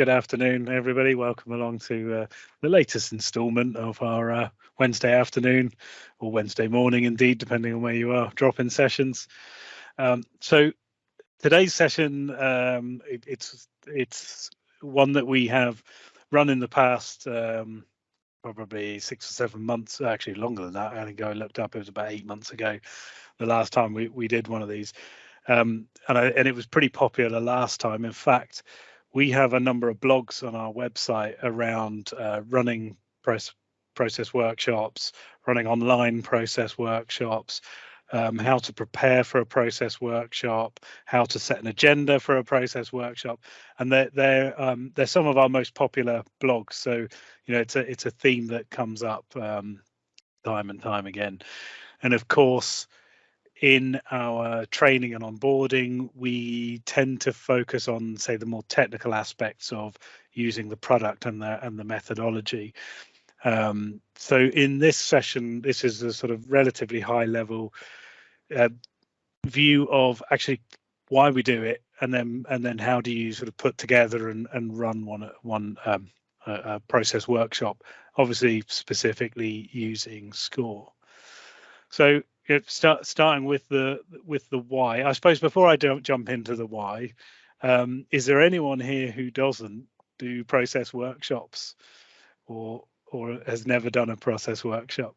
good afternoon, everybody. Welcome along to the latest instalment of our Wednesday afternoon or Wednesday morning, indeed, depending on where you are, drop-in sessions. So today's session, it's one that we have run in the past, probably 6 or 7 months, actually longer than that. I think I looked up, it was about 8 months ago, the last time we did one of these. And it was pretty popular last time. In fact, we have a number of blogs on our website around running process workshops, running online process workshops, how to prepare for a process workshop, how to set an agenda for a process workshop, and they're some of our most popular blogs. So it's a theme that comes up time and time again. And of course, in our training and onboarding, we tend to focus on, say, the more technical aspects of using the product and the methodology. So in this session, this is a sort of relatively high level view of actually why we do it, and then how do you sort of put together and run one process workshop, obviously specifically using Skore. So starting with the why, I suppose before I don't jump into the why, is there anyone here who doesn't do process workshops or has never done a process workshop,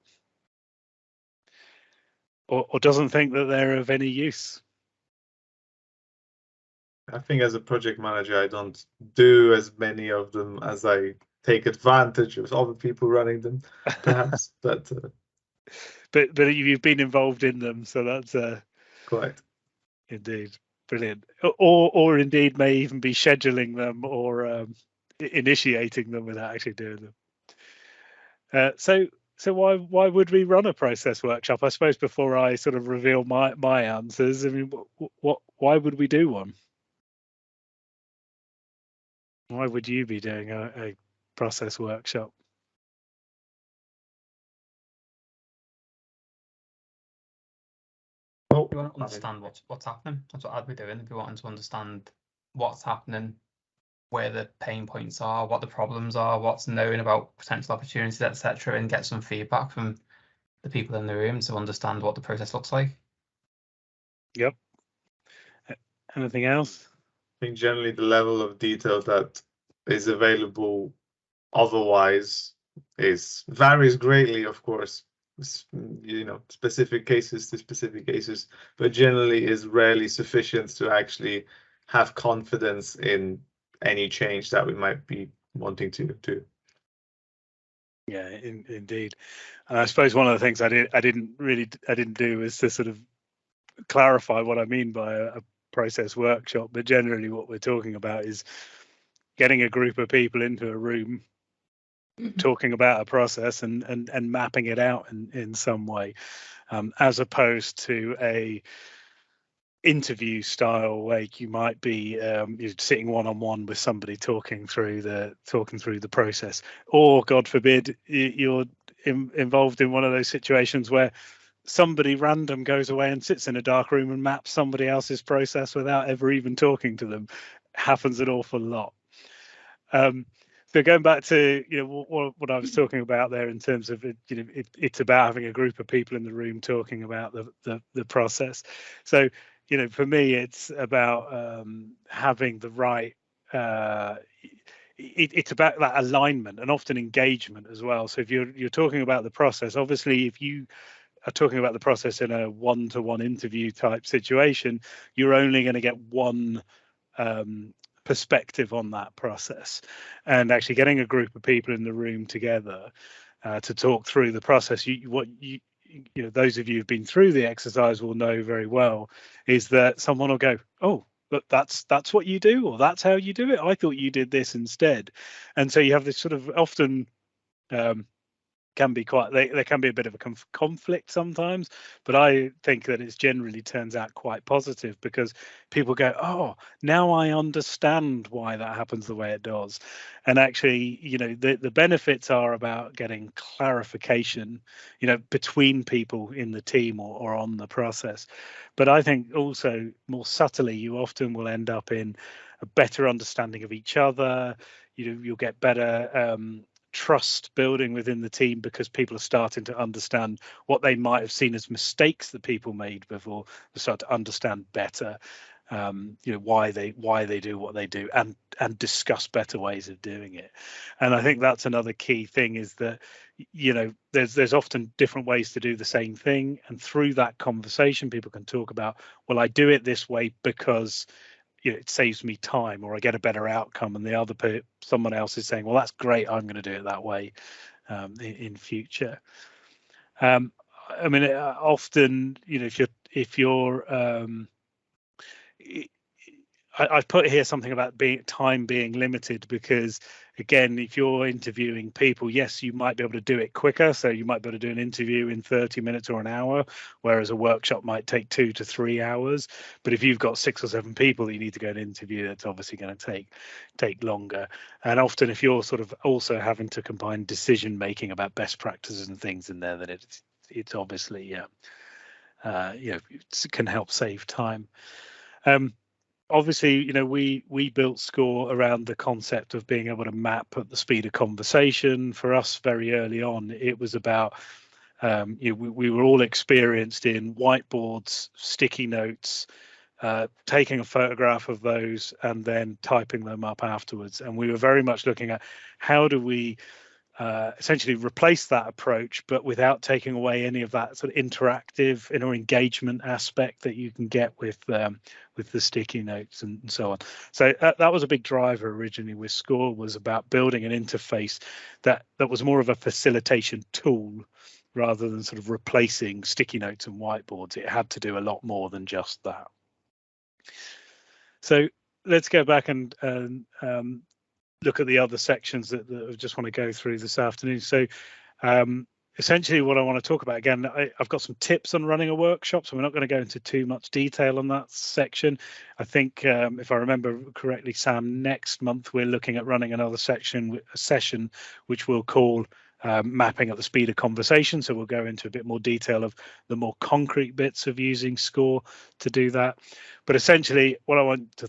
or doesn't think that they're of any use? I think as a project manager, I don't do as many of them as I take advantage of other people running them, perhaps. but you've been involved in them, so that's quite indeed brilliant. Or indeed may even be scheduling them or initiating them without actually doing them. So why would we run a process workshop? I suppose before I sort of reveal my answers, I mean, why would we do one? Why would you be doing a process workshop? Well, we want to understand what's happening. That's what I'd be doing if we wanted to understand what's happening, where the pain points are, what the problems are, what's known about potential opportunities, etc., and get some feedback from the people in the room to understand what the process looks like. Yep. Anything else? I think generally the level of detail that is available otherwise varies greatly, of course, specific cases to specific cases, but generally is rarely sufficient to actually have confidence in any change that we might be wanting to do. Yeah, indeed. And I suppose one of the things I didn't do is to sort of clarify what I mean by a process workshop, but generally what we're talking about is getting a group of people into a room, talking about a process and mapping it out in some way, as opposed to a interview style, like you might be you're sitting one-on-one with somebody talking through the process, or God forbid you're involved in one of those situations where somebody random goes away and sits in a dark room and maps somebody else's process without ever even talking to them. Happens an awful lot. So going back to what I was talking about there in terms of it's about having a group of people in the room talking about the process. So for me, it's about having the right. It's about that alignment and often engagement as well. So if you're talking about the process, obviously, if you are talking about the process in a one-to-one interview type situation, you're only going to get one perspective on that process, and actually getting a group of people in the room together to talk through the process. Those of you who've been through the exercise will know very well is that someone will go, oh, but that's what you do, or that's how you do it. I thought you did this instead. And so you have this sort of often can be quite, there can be a bit of a conflict sometimes, but I think that it generally turns out quite positive, because people go, oh, now I understand why that happens the way it does. And actually, you know, the benefits are about getting clarification, you know, between people in the team or on the process. But I think also more subtly, you often will end up in a better understanding of each other. You know, you'll get better trust building within the team, because people are starting to understand what they might have seen as mistakes that people made before. They start to understand better, you know, why they do what they do, and discuss better ways of doing it. And I think that's another key thing, is that, you know, there's often different ways to do the same thing, and through that conversation people can talk about, well, I do it this way because, you know, it saves me time, or I get a better outcome, and the other someone else is saying, well, that's great, I'm going to do it that way in future. I mean, often, you know, if you're I've put here something about time being limited, because again, if you're interviewing people, yes, you might be able to do it quicker. So you might be able to do an interview in 30 minutes or an hour, whereas a workshop might take 2 to 3 hours. But if you've got 6 or 7 people that you need to go and interview, that's obviously going to take longer. And often, if you're sort of also having to combine decision making about best practices and things in there, then it's obviously you know, it can help save time. Obviously, you know, we built Skore around the concept of being able to map at the speed of conversation. For us, very early on, it was about, you know, we were all experienced in whiteboards, sticky notes, taking a photograph of those and then typing them up afterwards. And we were very much looking at, how do we essentially replace that approach, but without taking away any of that sort of interactive or engagement aspect that you can get with the sticky notes and so on. So that was a big driver originally with Skore, was about building an interface that was more of a facilitation tool rather than sort of replacing sticky notes and whiteboards. It had to do a lot more than just that. So let's go back and look at the other sections that I just want to go through this afternoon. So essentially what I want to talk about, again, I've got some tips on running a workshop, so we're not going to go into too much detail on that section. I think if I remember correctly, Sam, next month we're looking at running another session which we'll call mapping at the speed of conversation. So we'll go into a bit more detail of the more concrete bits of using Skore to do that. But essentially what I want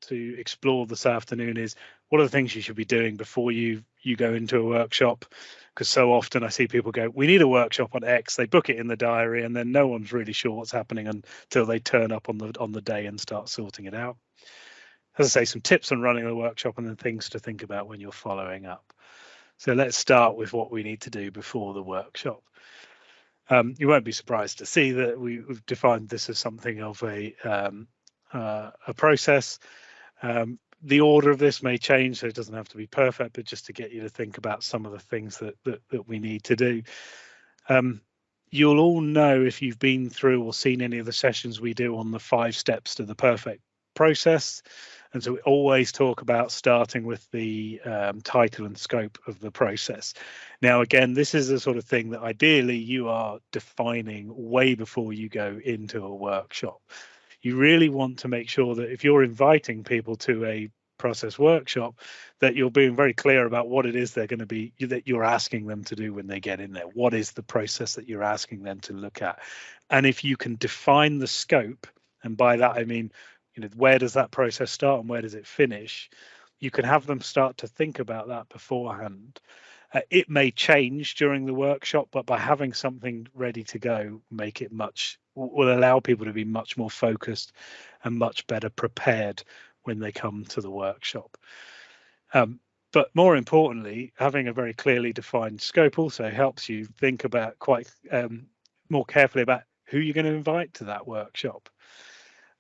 to explore this afternoon is, what are the things you should be doing before you go into a workshop? Because so often I see people go, we need a workshop on X, they book it in the diary, and then no one's really sure what's happening until they turn up on the day and start sorting it out. As I say, some tips on running a workshop and then things to think about when you're following up. So let's start with what we need to do before the workshop. You won't be surprised to see that we've defined this as something of a process. The order of this may change, so it doesn't have to be perfect, but just to get you to think about some of the things that we need to do. You'll all know, if you've been through or seen any of the sessions we do on the 5 steps to the perfect process. And so we always talk about starting with the title and scope of the process. Now, again, this is the sort of thing that ideally you are defining way before you go into a workshop. You really want to make sure that if you're inviting people to a process workshop, that you're being very clear about what it is they're going to be, that you're asking them to do when they get in there. What is the process that you're asking them to look at? And if you can define the scope, and by that I mean, you know, where does that process start and where does it finish? You can have them start to think about that beforehand. It may change during the workshop, but by having something ready to go, will allow people to be much more focused and much better prepared when they come to the workshop. But more importantly, having a very clearly defined scope also helps you think about quite more carefully about who you're going to invite to that workshop.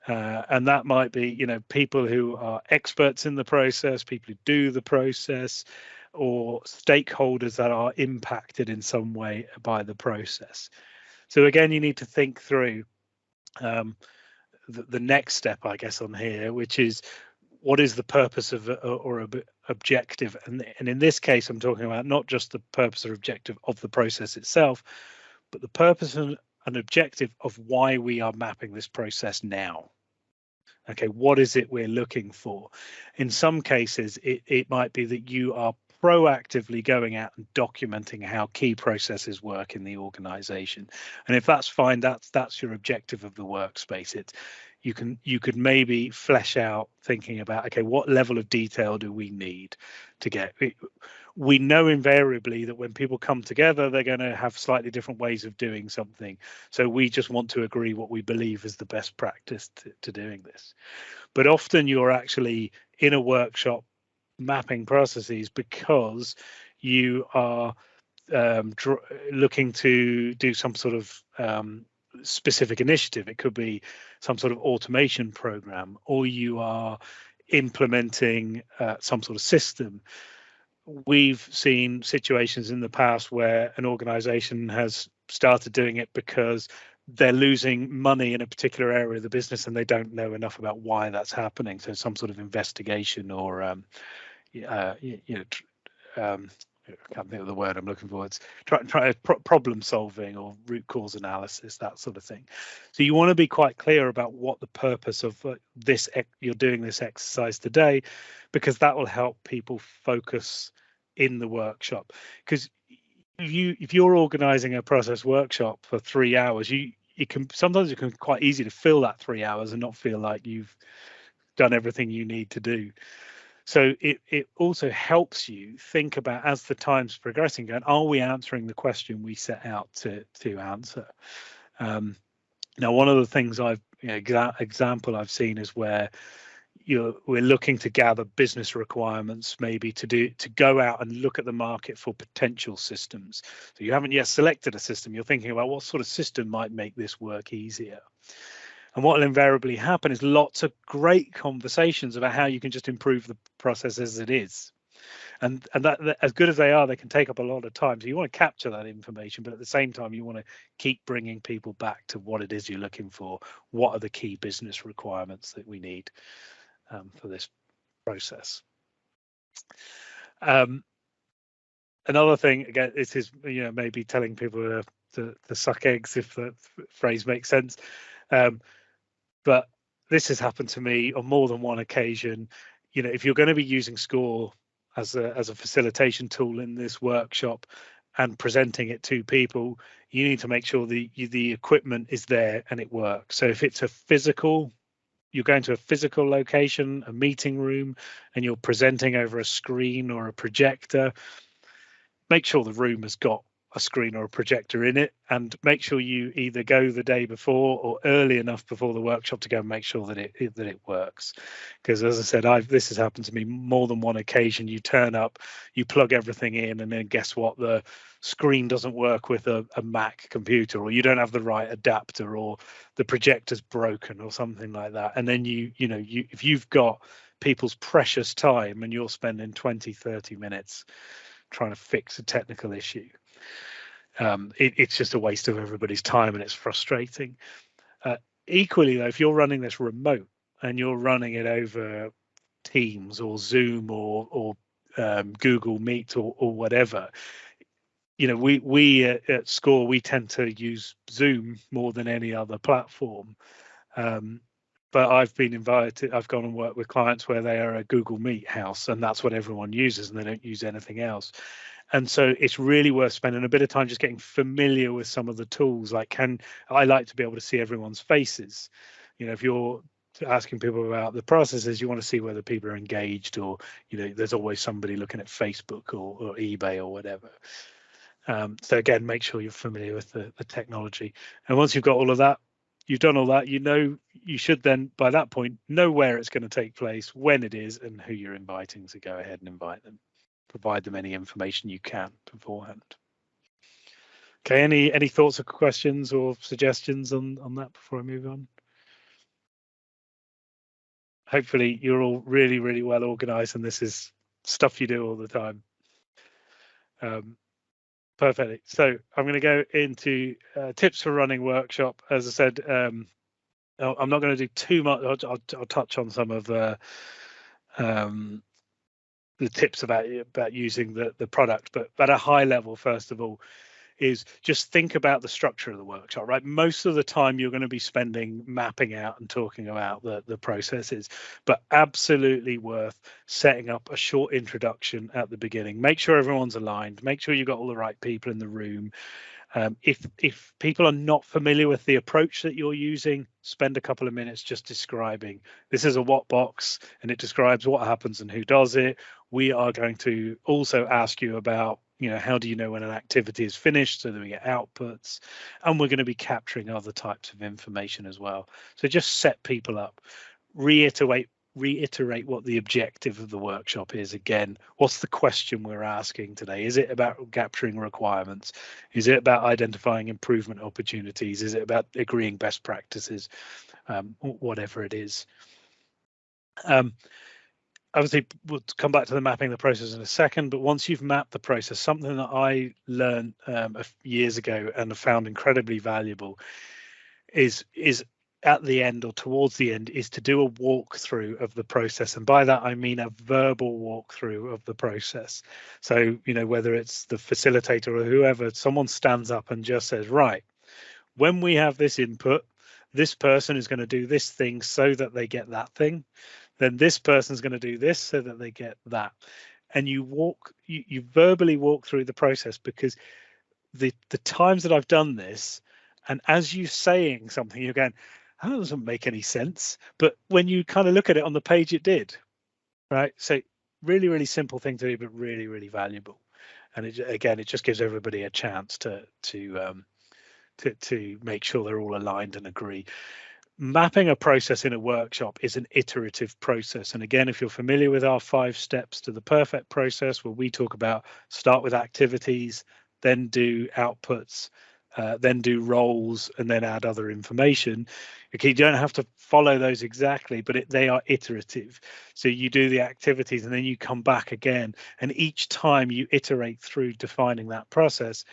And that might be, you know, people who are experts in the process, people who do the process, or stakeholders that are impacted in some way by the process. So again, you need to think through the next step, I guess, on here, which is, what is the purpose of or objective, and in this case I'm talking about not just the purpose or objective of the process itself, but the purpose and objective of why we are mapping this process now. Okay, what is it we're looking for? In some cases, it might be that you are proactively going out and documenting how key processes work in the organization. And if that's fine, that's your objective of the workspace. You could maybe flesh out thinking about, okay, what level of detail do we need to get? We know invariably that when people come together, they're going to have slightly different ways of doing something. So we just want to agree what we believe is the best practice to doing this. But often you're actually in a workshop mapping processes because you are looking to do some sort of specific initiative. It could be some sort of automation program, or you are implementing some sort of system. We've seen situations in the past where an organization has started doing it because they're losing money in a particular area of the business and they don't know enough about why that's happening. So some sort of investigation or I can't think of the word I'm looking for. It's try problem solving or root cause analysis, that sort of thing. So you want to be quite clear about what the purpose of this you're doing this exercise today, because that will help people focus in the workshop. Because if you're organizing a process workshop for 3 hours, it can quite easy to fill that 3 hours and not feel like you've done everything you need to do. So it also helps you think about, as the time's progressing, going, are we answering the question we set out to answer? Now, one of the things example I've seen is where we're looking to gather business requirements, maybe to go out and look at the market for potential systems. So you haven't yet selected a system. You're thinking about what sort of system might make this work easier. And what will invariably happen is lots of great conversations about how you can just improve the process as it is. And that as good as they are, they can take up a lot of time. So you want to capture that information, but at the same time, you want to keep bringing people back to what it is you're looking for. What are the key business requirements that we need for this process? Another thing, again, this is maybe telling people to suck eggs, if the phrase makes sense. But this has happened to me on more than one occasion. If you're going to be using Skore as a facilitation tool in this workshop and presenting it to people, you need to make sure the equipment is there and it works. So if it's you're going to a physical location, a meeting room, and you're presenting over a screen or a projector, make sure the room has got a screen or a projector in it, and make sure you either go the day before or early enough before the workshop to go and make sure that it works. Because as I said, this has happened to me more than one occasion. You turn up, you plug everything in, and then guess what? The screen doesn't work with a Mac computer, or you don't have the right adapter, or the projector's broken or something like that. And then if you've got people's precious time and you're spending 20-30 minutes trying to fix a technical issue, it's just a waste of everybody's time, and it's frustrating. Equally though, if you're running this remote and you're running it over Teams or Zoom or Google Meet or whatever, we at Skore, we tend to use Zoom more than any other platform. But I've gone and worked with clients where they are a Google Meet house, and that's what everyone uses, and they don't use anything else. And so it's really worth spending a bit of time just getting familiar with some of the tools. I like to be able to see everyone's faces. If you're asking people about the processes, you want to see whether people are engaged, or there's always somebody looking at Facebook or eBay or whatever. So again, make sure you're familiar with the technology. And once you've got all of that, you've done all that, you should then, by that point, know where it's going to take place, when it is, and who you're inviting, to go ahead and invite them. Provide them any information you can beforehand. Okay, any thoughts or questions or suggestions on that before I move on? Hopefully you're all really, really well organized, and this is stuff you do all the time. Perfect. So I'm going to go into tips for running workshop. As I said, I'm not going to do too much. I'll touch on some of tips about using the product, but at a high level, first of all, is just think about the structure of the workshop, right? Most of the time you're going to be spending mapping out and talking about the processes, but absolutely worth setting up a short introduction at the beginning. Make sure everyone's aligned, make sure you've got all the right people in the room. If people are not familiar with the approach that you're using, spend a couple of minutes just describing, this is a what box and it describes what happens and who does it. We are going to also ask you about, how do you know when an activity is finished so that we get outputs, and we're going to be capturing other types of information as well. So just set people up, reiterate what the objective of the workshop is. Again, what's the question we're asking today? Is it about capturing requirements? Is it about identifying improvement opportunities? Is it about agreeing best practices? Whatever it is. Obviously, we'll come back to the mapping the process in a second, but once you've mapped the process, something that I learned years ago and have found incredibly valuable is at the end or towards the end, is to do a walkthrough of the process. And by that, I mean a verbal walkthrough of the process. So, whether it's the facilitator or whoever, someone stands up and just says, right, when we have this input, this person is going to do this thing so that they get that thing. Then this person's going to do this so that they get that. And you verbally walk through the process, because the times that I've done this, and as you're saying something, you're going, that doesn't make any sense. But when you kind of look at it on the page, it did, right? So really, really simple thing to do, but really, really valuable. And it just gives everybody a chance to make sure they're all aligned and agree. Mapping a process in a workshop is an iterative process. And again, if you're familiar with our 5 steps to the perfect process, where we talk about start with activities, then do outputs, then do roles, and then add other information. Okay, you don't have to follow those exactly, but they are iterative. So you do the activities and then you come back again. And each time you iterate through defining that process,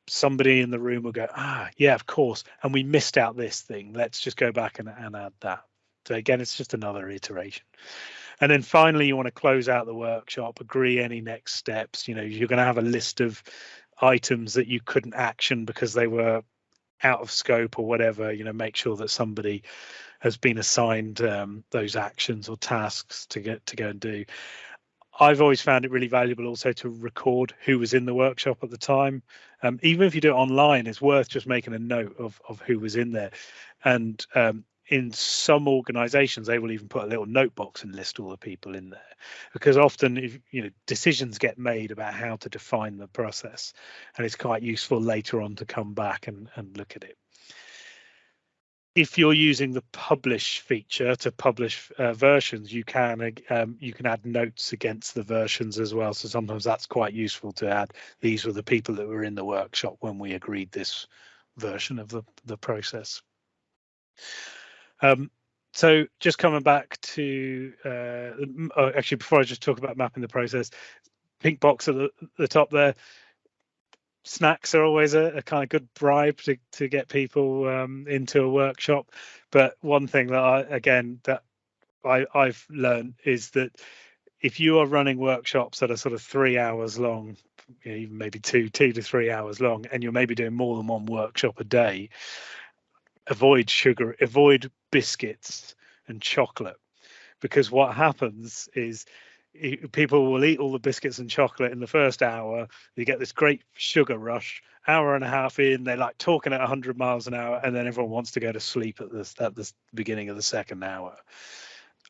somebody in the room will go, yeah, of course, and we missed out this thing, let's just go back and add that. So again, it's just another iteration. And then finally, you want to close out the workshop, agree any next steps. You're going to have a list of items that you couldn't action because they were out of scope or whatever. Make sure that somebody has been assigned those actions or tasks to go and do. I've always found it really valuable also to record who was in the workshop at the time. Even if you do it online, it's worth just making a note of who was in there. And in some organizations, they will even put a little note box and list all the people in there, because often if decisions get made about how to define the process, and it's quite useful later on to come back and look at it. If you're using the publish feature to publish versions, you can add notes against the versions as well. So sometimes that's quite useful to add. These were the people that were in the workshop when we agreed this version of the process. So just coming back to actually, before I just talk about mapping the process, pink box at the top there. Snacks are always a kind of good bribe to get people into a workshop. But one thing that I've learned is that if you are running workshops that are sort of 3 hours long, even maybe 2 to 3 hours long, and you're maybe doing more than one workshop a day, avoid sugar, avoid biscuits and chocolate, because what happens is people will eat all the biscuits and chocolate in the first hour. You get this great sugar rush. Hour and a half in, they like talking at 100 miles an hour, and then everyone wants to go to sleep at the beginning of the second hour.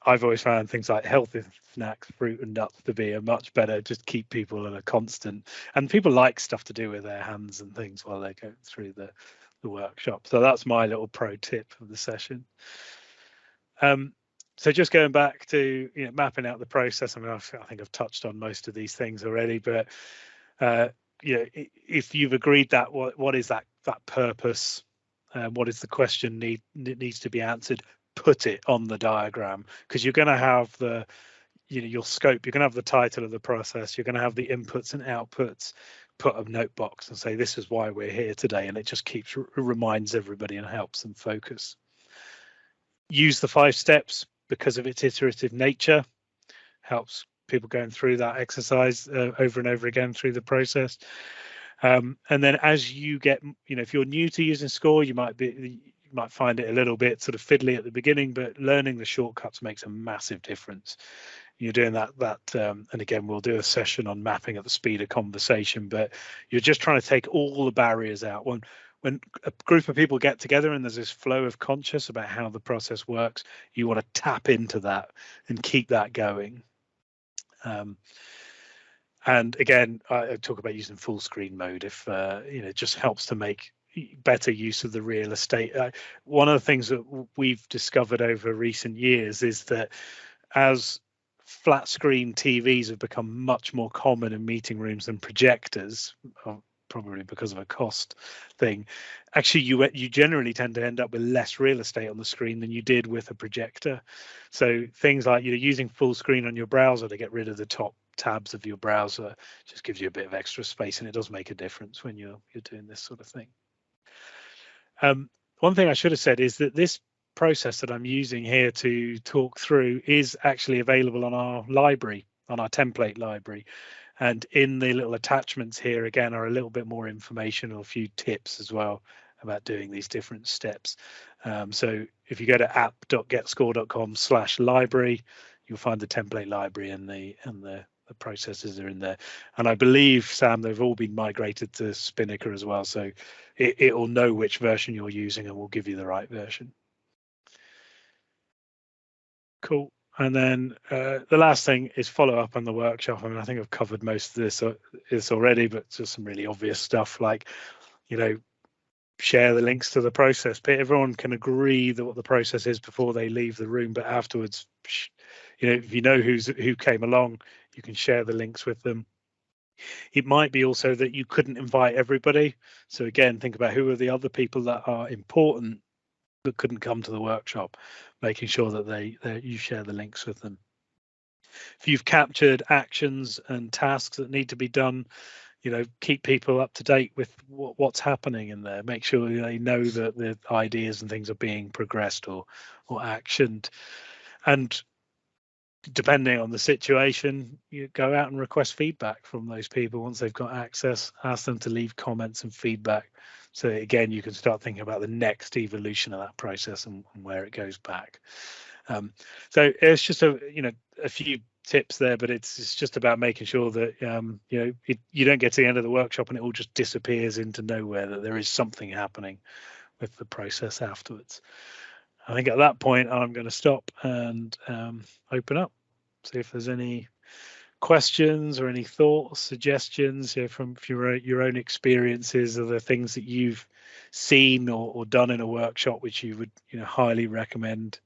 I've always found things like healthy snacks, fruit and nuts, to be a much better, just keep people at a constant. And people like stuff to do with their hands and things while they go through the workshop. So that's my little pro tip of the session. So just going back to mapping out the process. I mean, I think I've touched on most of these things already, but if you've agreed that, what is that purpose? What is the question needs to be answered? Put it on the diagram, because you're going to have your scope. You're going to have the title of the process. You're going to have the inputs and outputs. Put a note box and say, this is why we're here today, and it just reminds everybody and helps them focus. Use the 5 steps because of its iterative nature. helps people going through that exercise over and over again through the process. And then as you get, if you're new to using Skore, you might find it a little bit sort of fiddly at the beginning, but learning the shortcuts makes a massive difference. You're doing that, and again, we'll do a session on mapping at the speed of conversation, but you're just trying to take all the barriers out. When a group of people get together and there's this flow of conscious about how the process works, you want to tap into that and keep that going. And again, I talk about using full screen mode if it just helps to make better use of the real estate. One of the things that we've discovered over recent years is that as flat screen TVs have become much more common in meeting rooms than projectors, probably because of a cost thing, actually you generally tend to end up with less real estate on the screen than you did with a projector. So things like using full screen on your browser to get rid of the top tabs of your browser just gives you a bit of extra space, and it does make a difference when you're doing this sort of thing. One thing I should have said is that this process that I'm using here to talk through is actually available on our library, on our template library. And in the little attachments here, again, are a little bit more information or a few tips as well about doing these different steps. So if you go to app.getskore.com/library, you'll find the template library and the processes are in there. And I believe, Sam, they've all been migrated to Spinnaker as well. So it will know which version you're using and will give you the right version. Cool. And then the last thing is follow up on the workshop. I mean, I think I've covered most of this already, but just some really obvious stuff like, share the links to the process. But everyone can agree that what the process is before they leave the room, but afterwards, if you know who came along, you can share the links with them. It might be also that you couldn't invite everybody. So again, think about who are the other people that are important that couldn't come to the workshop, making sure that you share the links with them. If you've captured actions and tasks that need to be done, keep people up to date with what's happening in there. Make sure they know that the ideas and things are being progressed or actioned. And depending on the situation, you go out and request feedback from those people once they've got access. Ask them to leave comments and feedback. So again, you can start thinking about the next evolution of that process and where it goes back. So it's just a few tips there, but it's just about making sure that you don't get to the end of the workshop and it all just disappears into nowhere, that there is something happening with the process afterwards. I think at that point I'm going to stop and open up, see if there's any questions or any thoughts, suggestions from your own experiences, or the things that you've seen or done in a workshop which you would highly recommend